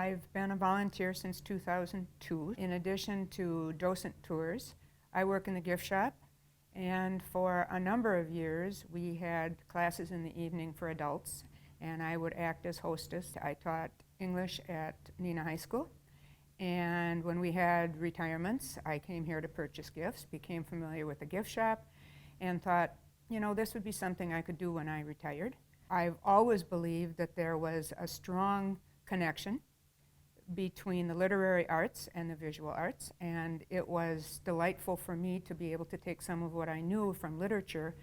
I've been a volunteer since 2002. In addition to docent tours, I work in the gift shop, and for a number of years we had classes in the evening for adults, and I would act as hostess. I taught English at Neenah High School, and when we had retirements, I came here to purchase gifts, became familiar with the gift shop, and thought, you know, this would be something I could do when I retired. I've always believed that there was a strong connection between the literary arts and the visual arts, and it was delightful for me to be able to take some of what I knew from literature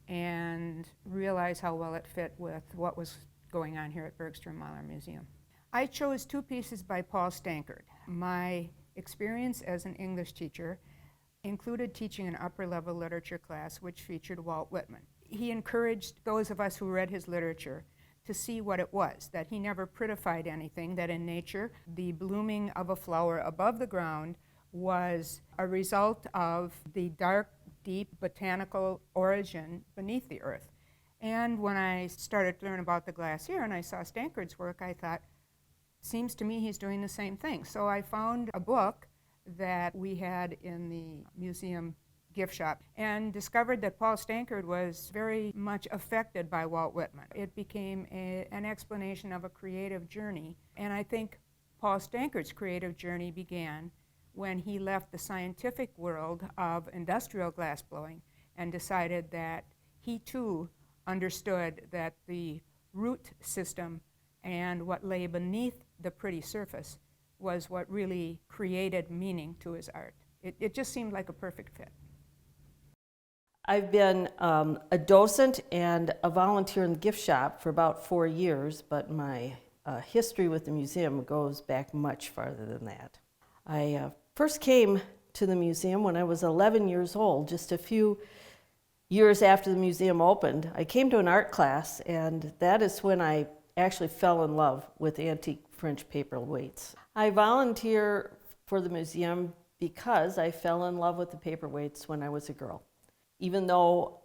and realize how well it fit with what was going on here at Bergstrom-Mahler Museum. I chose two pieces by Paul Stankard. My experience as an English teacher included teaching an upper-level literature class which featured Walt Whitman. He encouraged those of us who read his literature to see what it was, that he never prettified anything, that in nature, the blooming of a flower above the ground was a result of the dark, deep botanical origin beneath the earth. And when I started to learn about the glass here and I saw Stankard's work, I thought, seems to me he's doing the same thing. So I found a book that we had in the museum gift shop and discovered that Paul Stankard was very much affected by Walt Whitman. It became an explanation of a creative journey, and I think Paul Stankard's creative journey began when he left the scientific world of industrial glassblowing and decided that he too understood that the root system and what lay beneath the pretty surface was what really created meaning to his art. It just seemed like a perfect fit. I've been a docent and a volunteer in the gift shop for about 4 years, but my history with the museum goes back much farther than that. I first came to the museum when I was 11 years old, just a few years after the museum opened. I came to an art class, and that is when I actually fell in love with antique French paperweights. I volunteer for the museum because I fell in love with the paperweights when I was a girl. Even though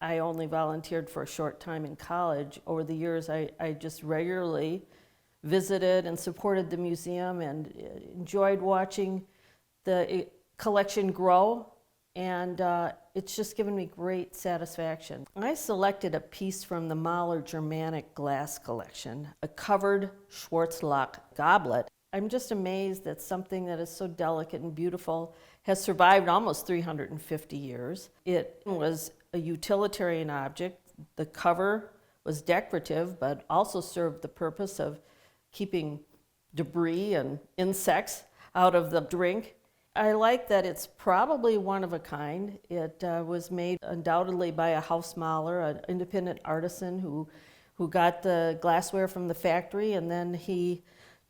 I only volunteered for a short time in college, over the years I just regularly visited and supported the museum and enjoyed watching the collection grow, and it's just given me great satisfaction. I selected a piece from the Mahler Germanic glass collection, a covered Schwarzlach goblet. I'm just amazed that something that is so delicate and beautiful has survived almost 350 years. It was a utilitarian object. The cover was decorative, but also served the purpose of keeping debris and insects out of the drink. I like that it's probably one of a kind. It was made undoubtedly by a house Mahler, an independent artisan who got the glassware from the factory, and then he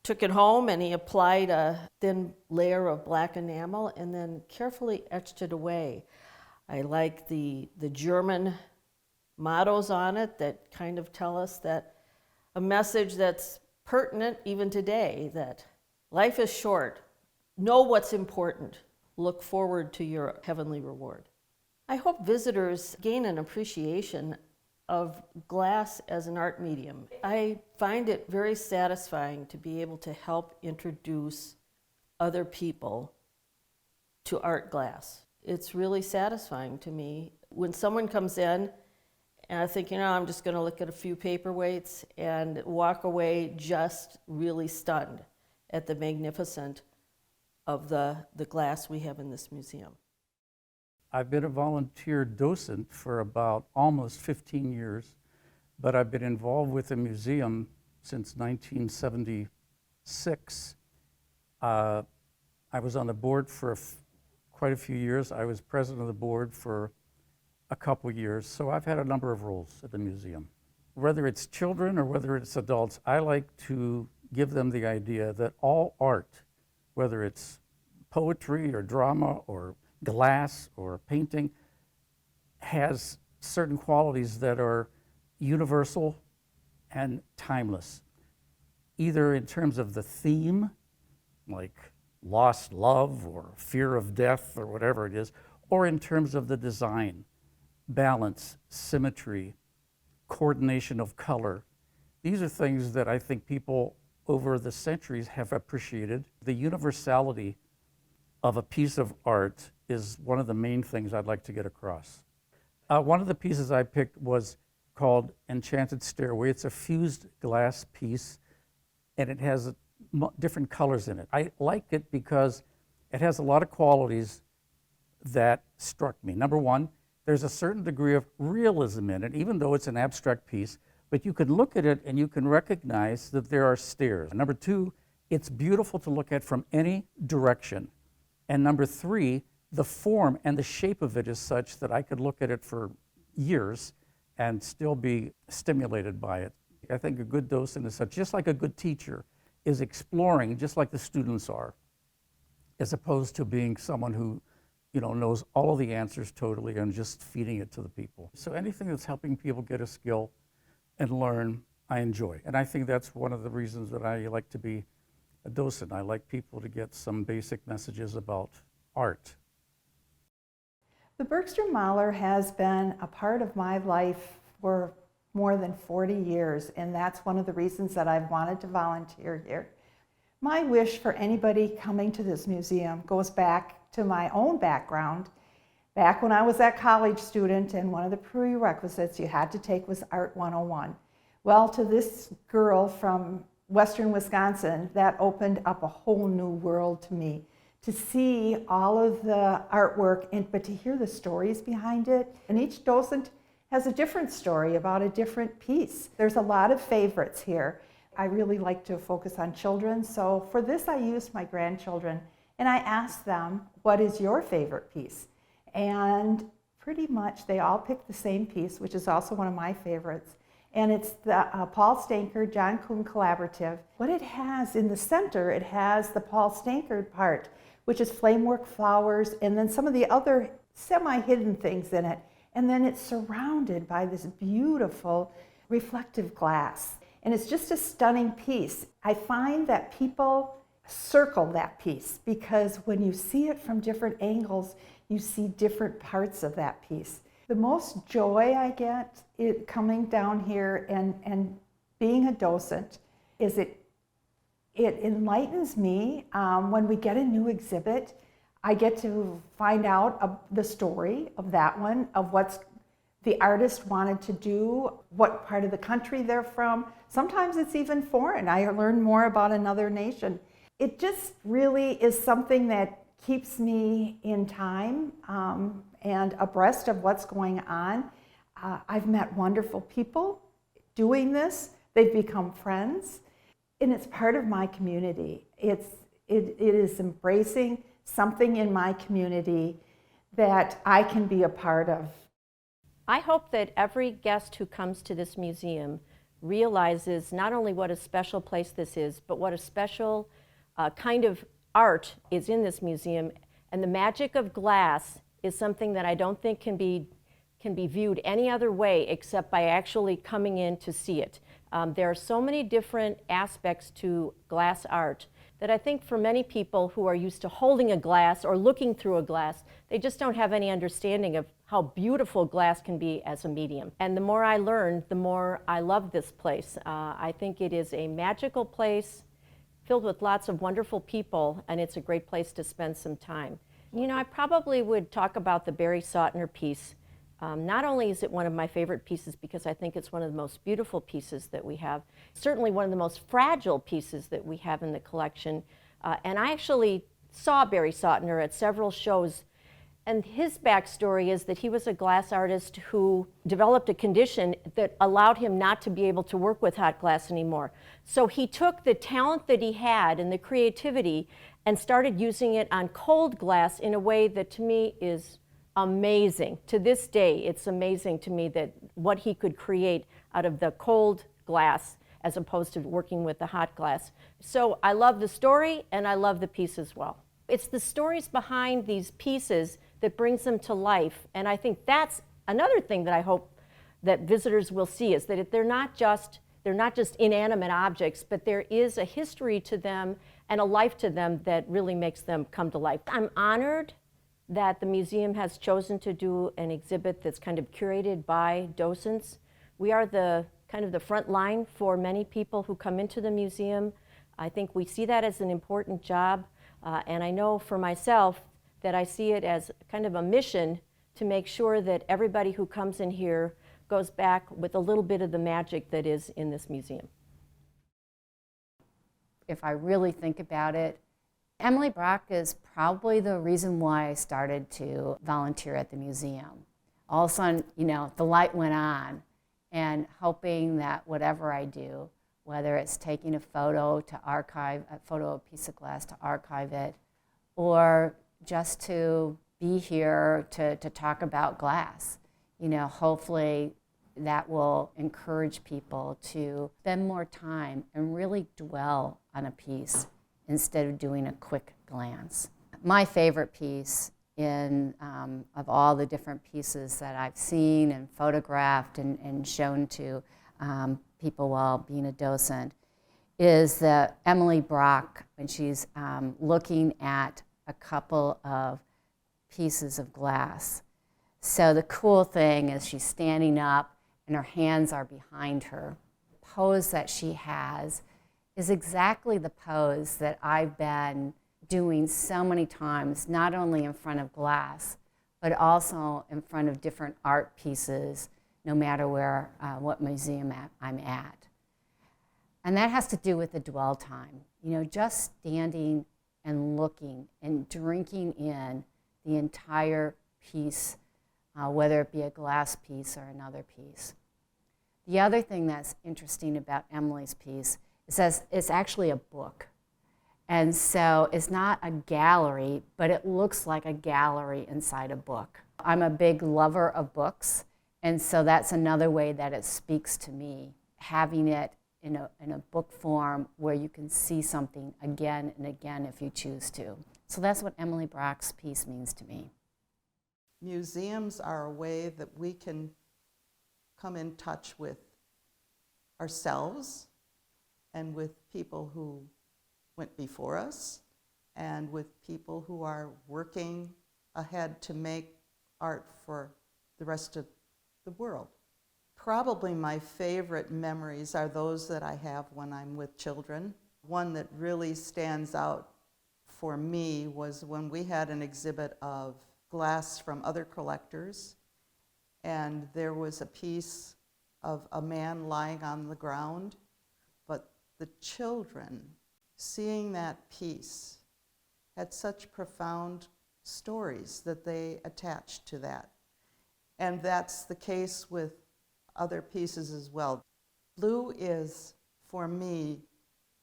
took it home and he applied a thin layer of black enamel and then carefully etched it away. I like the German mottos on it that kind of tell us that a message that's pertinent even today, that life is short. Know what's important. Look forward to your heavenly reward. I hope visitors gain an appreciation of glass as an art medium. I find it very satisfying to be able to help introduce other people to art glass. It's really satisfying to me when someone comes in and I think, you know, I'm just going to look at a few paperweights and walk away just really stunned at the magnificence of the glass we have in this museum. I've been a volunteer docent for about almost 15 years, but I've been involved with the museum since 1976. I was on the board for quite a few years. I was president of the board for a couple years, so I've had a number of roles at the museum. Whether it's children or whether it's adults, I like to give them the idea that all art, whether it's poetry or drama or glass or painting, has certain qualities that are universal and timeless, either in terms of the theme, like lost love or fear of death or whatever it is, or in terms of the design, balance, symmetry, coordination of color. These are things that I think people over the centuries have appreciated. The universality of a piece of art is one of the main things I'd like to get across. One of the pieces I picked was called Enchanted Stairway. It's a fused glass piece, and it has different colors in it. I like it because it has a lot of qualities that struck me. Number one, there's a certain degree of realism in it, even though it's an abstract piece, but you can look at it and you can recognize that there are stairs. Number two, it's beautiful to look at from any direction. And number three, the form and the shape of it is such that I could look at it for years and still be stimulated by it. I think a good docent is such, just like a good teacher is exploring, just like the students are, as opposed to being someone who knows all of the answers totally and just feeding it to the people. So anything that's helping people get a skill and learn, I enjoy. And I think that's one of the reasons that I like to be a docent. I like people to get some basic messages about art. The Bergstrom-Mahler has been a part of my life for more than 40 years, and that's one of the reasons that I've wanted to volunteer here. My wish for anybody coming to this museum goes back to my own background. Back when I was a college student, and one of the prerequisites you had to take was Art 101. Well, to this girl from Western Wisconsin, that opened up a whole new world to me. To see all of the artwork, but to hear the stories behind it. And each docent has a different story about a different piece. There's a lot of favorites here. I really like to focus on children, so for this I used my grandchildren, and I asked them, what is your favorite piece? And pretty much they all picked the same piece, which is also one of my favorites. And it's the Paul Stanker, John Kuhn Collaborative. What it has in the center, it has the Paul Stanker part, which is flamework flowers, and then some of the other semi-hidden things in it. And then it's surrounded by this beautiful reflective glass. And it's just a stunning piece. I find that people circle that piece because when you see it from different angles, you see different parts of that piece. The most joy I get coming down here and being a docent is it enlightens me. When we get a new exhibit, I get to find out the story of that one, of what's the artist wanted to do, what part of the country they're from. Sometimes it's even foreign. I learn more about another nation. It just really is something that keeps me in time and abreast of what's going on. I've met wonderful people doing this. They've become friends, and it's part of my community. It is embracing something in my community that I can be a part of. I hope that every guest who comes to this museum realizes not only what a special place this is, but what a special kind of art is in this museum. And the magic of glass is something that I don't think can be viewed any other way except by actually coming in to see it. There are so many different aspects to glass art that I think for many people who are used to holding a glass or looking through a glass, they just don't have any understanding of how beautiful glass can be as a medium. And the more I learn, the more I love this place. I think it is a magical place filled with lots of wonderful people, and it's a great place to spend some time. I probably would talk about the Barry Sautner piece. Not only is it one of my favorite pieces because I think it's one of the most beautiful pieces that we have, certainly one of the most fragile pieces that we have in the collection. And I actually saw Barry Sautner at several shows, and his backstory is that he was a glass artist who developed a condition that allowed him not to be able to work with hot glass anymore. So he took the talent that he had and the creativity and started using it on cold glass in a way that to me is amazing. To this day, it's amazing to me that what he could create out of the cold glass as opposed to working with the hot glass. So I love the story and I love the piece as well. It's the stories behind these pieces that brings them to life, and I think that's another thing that I hope that visitors will see, is that they're not just inanimate objects, but there is a history to them and a life to them that really makes them come to life. I'm honored that the museum has chosen to do an exhibit that's kind of curated by docents. We are the kind of the front line for many people who come into the museum. I think we see that as an important job, and I know for myself that I see it as kind of a mission to make sure that everybody who comes in here goes back with a little bit of the magic that is in this museum. If I really think about it, Emily Brock is probably the reason why I started to volunteer at the museum. All of a sudden, you know, the light went on, and hoping that whatever I do, whether it's taking a photo to archive, a photo of a piece of glass to archive it, or just to be here to talk about glass, you know, hopefully that will encourage people to spend more time and really dwell on a piece instead of doing a quick glance. My favorite piece of all the different pieces that I've seen and photographed and shown to people while being a docent is the Emily Brock when she's looking at a couple of pieces of glass. So the cool thing is she's standing up and her hands are behind her. The pose that she has is exactly the pose that I've been doing so many times, not only in front of glass, but also in front of different art pieces, no matter what museum I'm at. And that has to do with the dwell time. You know, just standing and looking and drinking in the entire piece, whether it be a glass piece or another piece. The other thing that's interesting about Emily's piece is that it's actually a book. And so it's not a gallery, but it looks like a gallery inside a book. I'm a big lover of books, and so that's another way that it speaks to me, having it in a book form where you can see something again and again if you choose to. So that's what Emily Brock's piece means to me. Museums are a way that we can come in touch with ourselves and with people who went before us and with people who are working ahead to make art for the rest of the world. Probably my favorite memories are those that I have when I'm with children. One that really stands out for me was when we had an exhibit of glass from other collectors, and there was a piece of a man lying on the ground, but the children, seeing that piece, had such profound stories that they attached to that. And that's the case with other pieces as well. Blue is, for me,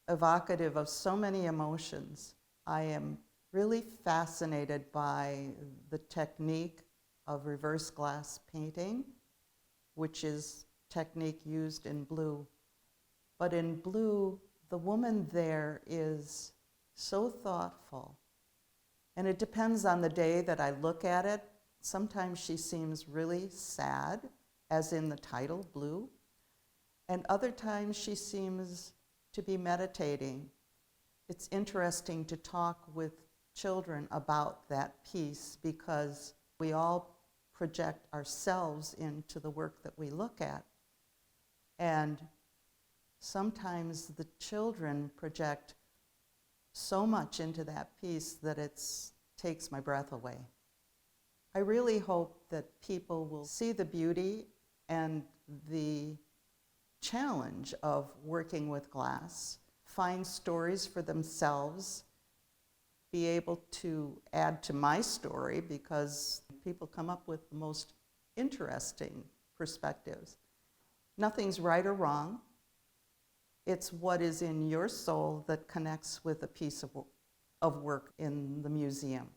evocative of so many emotions. I am really fascinated by the technique of reverse glass painting, which is technique used in blue. But in blue, the woman there is so thoughtful. And it depends on the day that I look at it. Sometimes she seems really sad, as in the title, Blue. And other times she seems to be meditating. It's interesting to talk with children about that piece because we all project ourselves into the work that we look at. And sometimes the children project so much into that piece that it takes my breath away. I really hope that people will see the beauty and the challenge of working with glass, find stories for themselves, be able to add to my story because people come up with the most interesting perspectives. Nothing's right or wrong. It's what is in your soul that connects with a piece of work in the museum.